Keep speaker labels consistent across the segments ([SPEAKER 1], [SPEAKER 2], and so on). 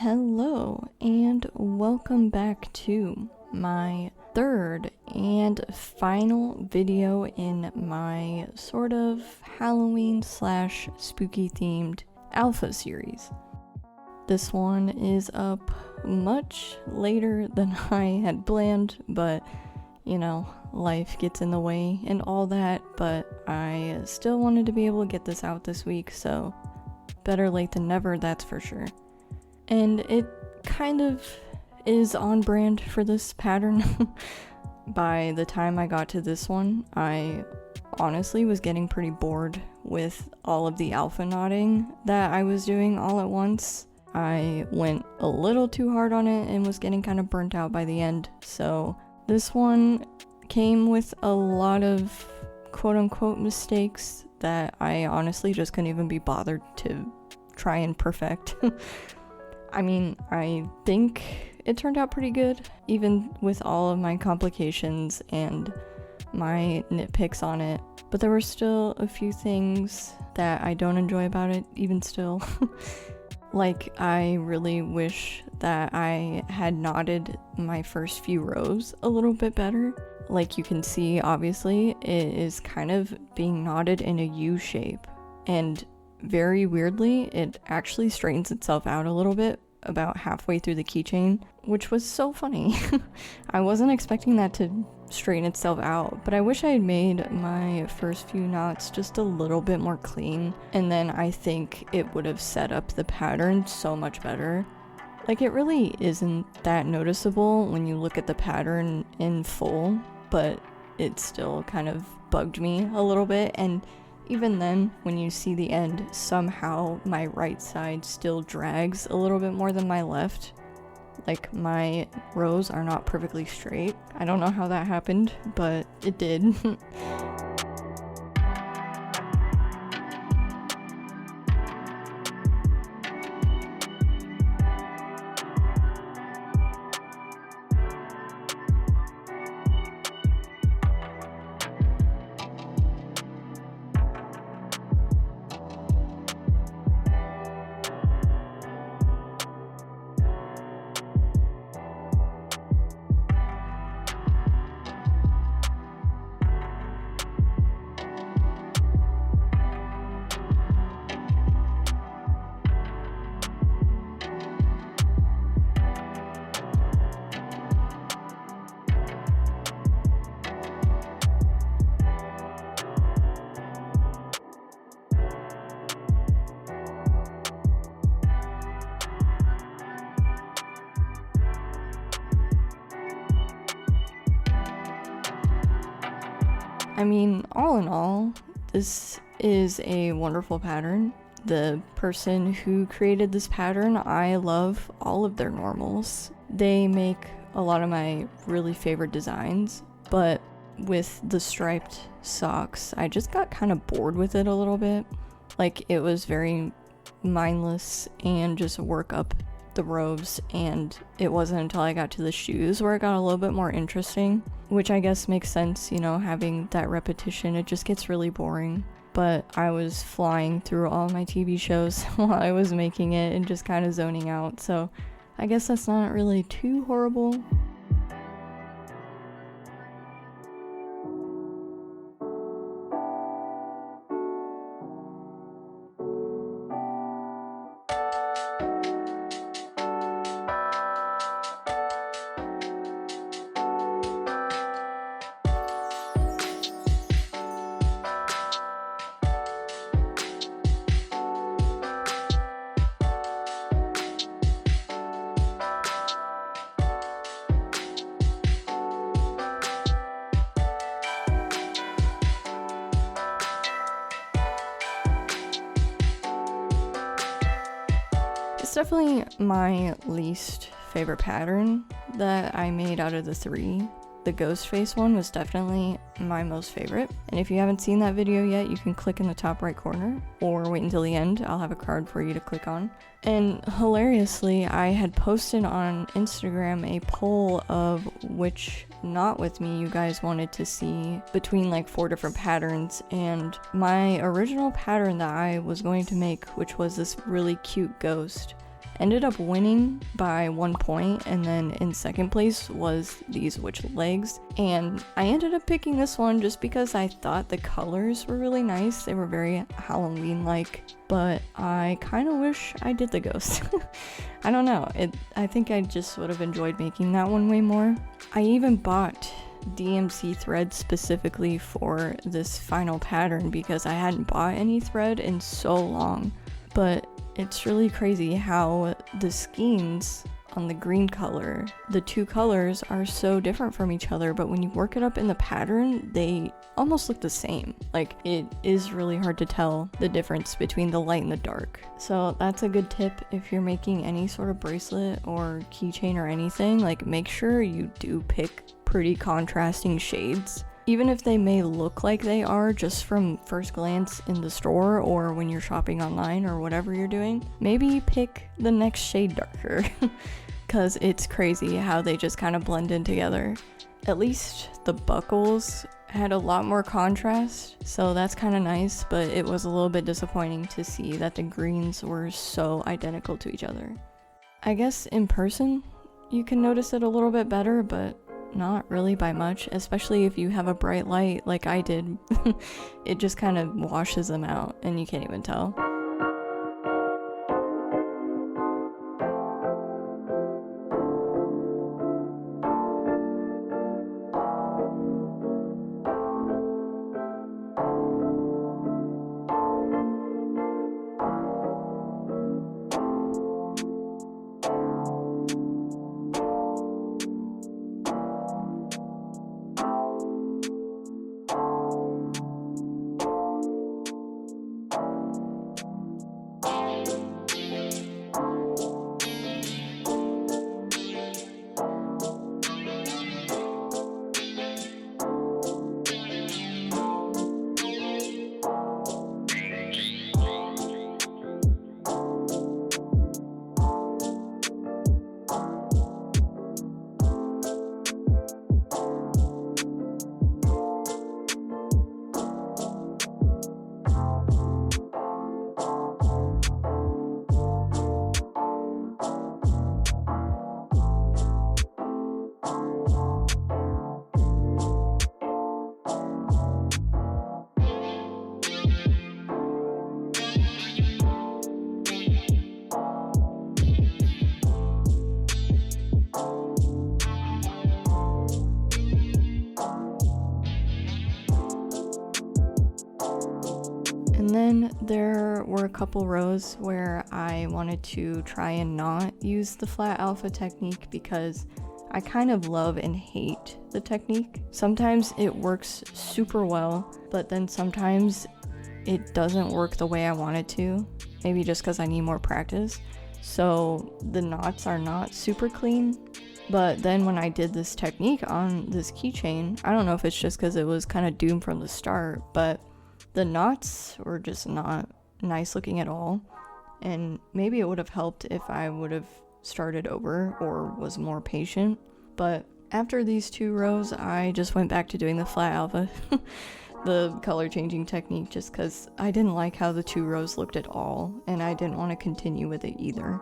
[SPEAKER 1] Hello and welcome back to my third and final video in my sort of Halloween / spooky themed alpha series. This one is up much later than I had planned, but you know, life gets in the way and all that, but I still wanted to be able to get this out this week, so better late than never, that's for sure. And it kind of is on brand for this pattern. By the time I got to this one, I honestly was getting pretty bored with all of the alpha knotting that I was doing all at once. I went a little too hard on it and was getting kind of burnt out by the end, so this one came with a lot of quote-unquote mistakes that I honestly just couldn't even be bothered to try and perfect. I mean, I think it turned out pretty good, even with all of my complications and my nitpicks on it, but there were still a few things that I don't enjoy about it, even still. Like, I really wish that I had knotted my first few rows a little bit better. Like you can see, obviously, it is kind of being knotted in a U shape, and very weirdly, it actually straightens itself out a little bit about halfway through the keychain, which was so funny. I wasn't expecting that to straighten itself out, but I wish I had made my first few knots just a little bit more clean, and then I think it would have set up the pattern so much better. Like, it really isn't that noticeable when you look at the pattern in full, but it still kind of bugged me a little bit, and even then, when you see the end, somehow my right side still drags a little bit more than my left. Like, my rows are not perfectly straight. I don't know how that happened, but it did. I mean, all in all, this is a wonderful pattern. The person who created this pattern, I love all of their normals. They make a lot of my really favorite designs, but with the striped socks, I just got kind of bored with it a little bit. Like, it was very mindless and just work up the rows, and it wasn't until I got to the shoes where it got a little bit more interesting, which I guess makes sense, you know, having that repetition, it just gets really boring. But I was flying through all my TV shows while I was making it and just kind of zoning out, so I guess that's not really too horrible. It's definitely my least favorite pattern that I made out of the three. The ghost face one was definitely my most favorite, and if you haven't seen that video yet, you can click in the top right corner or wait until the end. I'll have a card for you to click on. And hilariously, I had posted on Instagram a poll of which knot with me you guys wanted to see between like 4 different patterns, and my original pattern that I was going to make, which was this really cute ghost, ended up winning by 1 point, and then in second place was these witch legs. And I ended up picking this one just because I thought the colors were really nice. They were very Halloween-like, but I kind of wish I did the ghost. I don't know. I think I just would have enjoyed making that one way more. I even bought DMC thread specifically for this final pattern because I hadn't bought any thread in so long. But it's really crazy how the skeins on the green color, the two colors are so different from each other, but when you work it up in the pattern, they almost look the same. Like, it is really hard to tell the difference between the light and the dark. So that's a good tip if you're making any sort of bracelet or keychain or anything. Like, make sure you do pick pretty contrasting shades. Even if they may look like they are just from first glance in the store or when you're shopping online or whatever you're doing, maybe pick the next shade darker because it's crazy how they just kind of blend in together. At least the buckles had a lot more contrast, so that's kind of nice, but it was a little bit disappointing to see that the greens were so identical to each other. I guess in person you can notice it a little bit better, but not really by much, especially if you have a bright light like I did. It just kind of washes them out and you can't even tell. And then there were a couple rows where I wanted to try and not use the flat alpha technique because I kind of love and hate the technique. Sometimes it works super well, but then sometimes it doesn't work the way I want it to. Maybe just because I need more practice. So the knots are not super clean. But then when I did this technique on this keychain, I don't know if it's just because it was kind of doomed from the start, but the knots were just not nice looking at all. And maybe it would have helped if I would have started over or was more patient. But after these two rows, I just went back to doing the flat alpha, the color changing technique, just because I didn't like how the two rows looked at all, and I didn't want to continue with it either.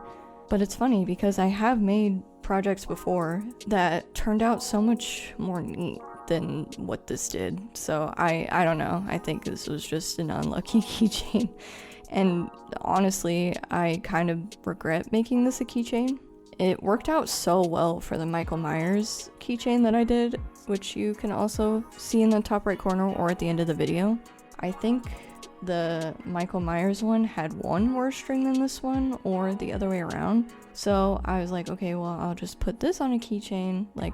[SPEAKER 1] But it's funny because I have made projects before that turned out so much more neat than what this did. So I don't know. I think this was just an unlucky keychain. And honestly, I kind of regret making this a keychain. It worked out so well for the Michael Myers keychain that I did, which you can also see in the top right corner or at the end of the video. I think the Michael Myers one had one worse string than this one, or the other way around. So I was like, okay, well, I'll just put this on a keychain. Like,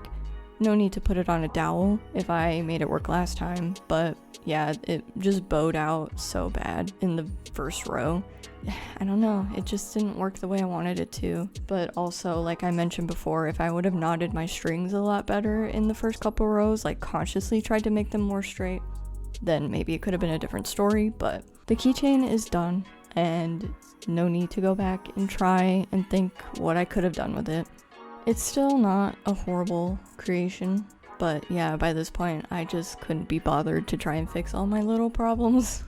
[SPEAKER 1] no need to put it on a dowel if I made it work last time. But yeah, it just bowed out so bad in the first row. I don't know, it just didn't work the way I wanted it to. But also, like I mentioned before, if I would have knotted my strings a lot better in the first couple rows, like consciously tried to make them more straight, then maybe it could have been a different story. But the keychain is done, and no need to go back and try and think what I could have done with it. It's still not a horrible creation, but yeah, by this point, I just couldn't be bothered to try and fix all my little problems.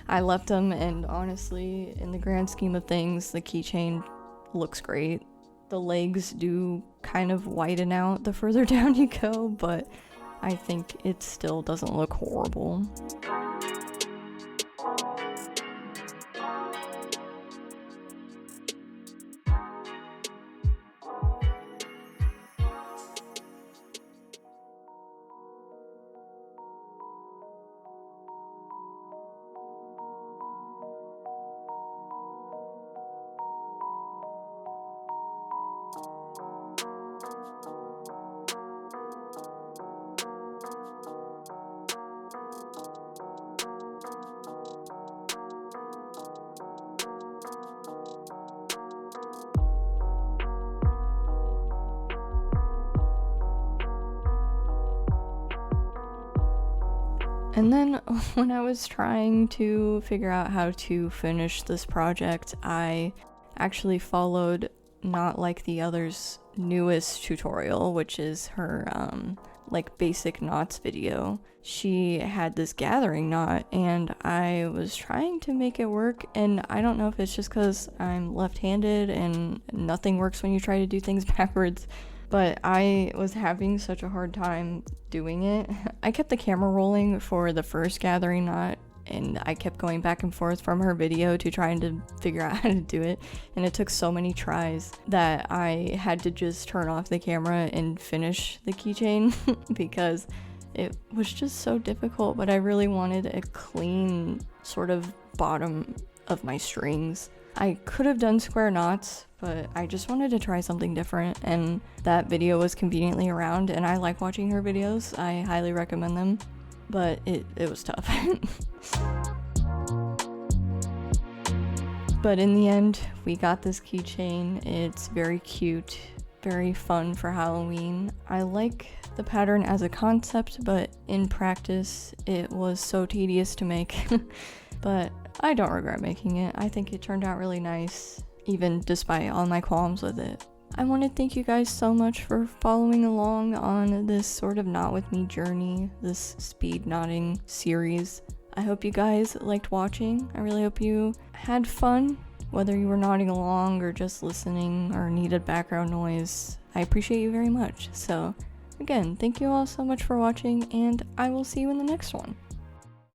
[SPEAKER 1] I left them, and honestly, in the grand scheme of things, the keychain looks great. The legs do kind of widen out the further down you go, but I think it still doesn't look horrible. And then when I was trying to figure out how to finish this project, I actually followed not like the other's newest tutorial, which is her like basic knots video. She had this gathering knot and I was trying to make it work, and I don't know if it's just because I'm left-handed and nothing works when you try to do things backwards, but I was having such a hard time doing it. I kept the camera rolling for the first gathering knot, and I kept going back and forth from her video to trying to figure out how to do it, and it took so many tries that I had to just turn off the camera and finish the keychain because it was just so difficult. But I really wanted a clean sort of bottom of my strings. I could have done square knots, but I just wanted to try something different, and that video was conveniently around, and I like watching her videos. I highly recommend them, but it was tough. But in the end, we got this keychain. It's very cute, very fun for Halloween. I like the pattern as a concept, but in practice, it was so tedious to make. But I don't regret making it. I think it turned out really nice, even despite all my qualms with it. I want to thank you guys so much for following along on this sort of knot with me journey, this speed knotting series. I hope you guys liked watching. I really hope you had fun, whether you were nodding along or just listening or needed background noise. I appreciate you very much. So again, thank you all so much for watching, and I will see you in the next one.